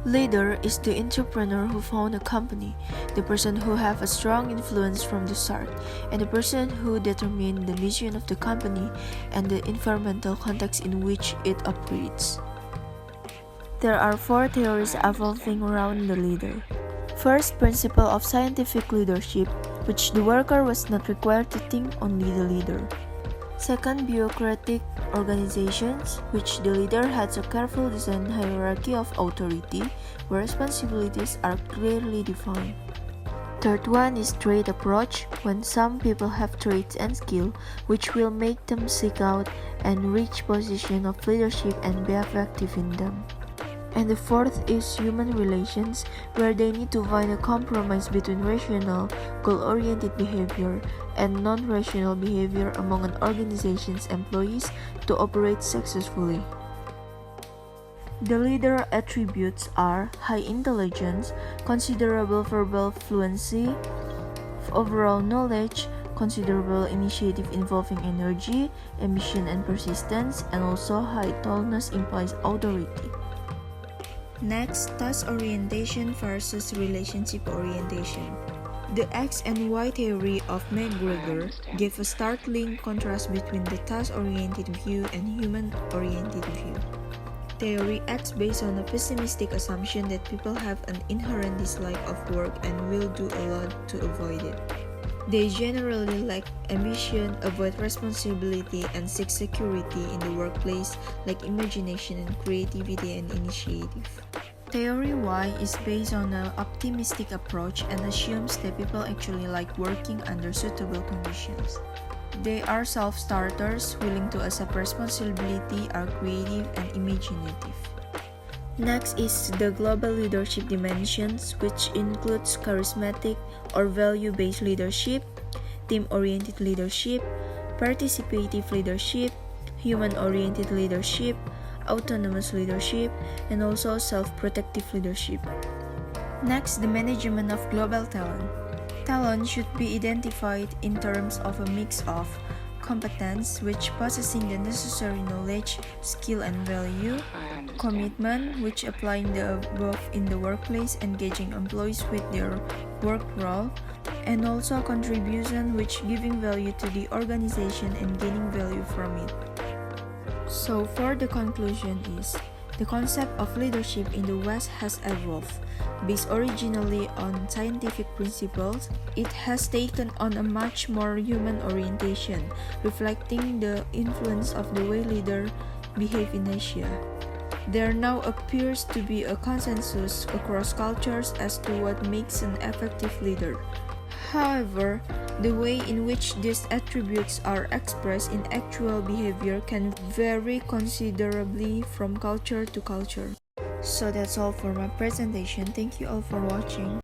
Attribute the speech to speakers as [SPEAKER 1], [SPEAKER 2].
[SPEAKER 1] Leader is the entrepreneur who found a company, the person who have a strong influence from the start, and the person who determine the mission of the company and the environmental context in which it operates. There are 4 theories evolving around the leader. First, principle of scientific leadership, which the worker was not required to think, only the leader. Second, bureaucratic organizations, which the leader has a careful designed hierarchy of authority, where responsibilities are clearly defined. Third one is trait approach, when some people have traits and skill which will make them seek out and reach position of leadership and be effective in them. And the fourth is human relations, where they need to find a compromise between rational, goal-oriented behavior and non-rational behavior among an organization's employees to operate successfully. The leader attributes are high intelligence, considerable verbal fluency, overall knowledge, considerable initiative involving energy, ambition and persistence, and also high tallness implies authority. Next, task orientation versus relationship orientation. The X and Y theory of McGregor gave a startling contrast between the task-oriented view and human-oriented view. Theory X based on a pessimistic assumption that people have an inherent dislike of work and will do a lot to avoid it. They generally lack ambition, avoid responsibility, and seek security in the workplace, like imagination and creativity and initiative. Theory Y is based on an optimistic approach and assumes that people actually like working under suitable conditions. They are self-starters, willing to accept responsibility, are creative and imaginative. Next is the global leadership dimensions, which includes charismatic or value-based leadership, team-oriented leadership, participative leadership, human-oriented leadership, autonomous leadership, and also self-protective leadership. Next, the management of global talent. Talent should be identified in terms of a mix of competence, which possessing the necessary knowledge, skill and value, commitment, which applying the above in the workplace, engaging employees with their work role, and also contribution, which giving value to the organization and gaining value from it. So for the conclusion is, the concept of leadership in the West has evolved. Based originally on scientific principles, it has taken on a much more human orientation, reflecting the influence of the way leaders behave in Asia. There now appears to be a consensus across cultures as to what makes an effective leader. However, the way in which these attributes are expressed in actual behavior can vary considerably from culture to culture. So that's all for my presentation. Thank you all for watching.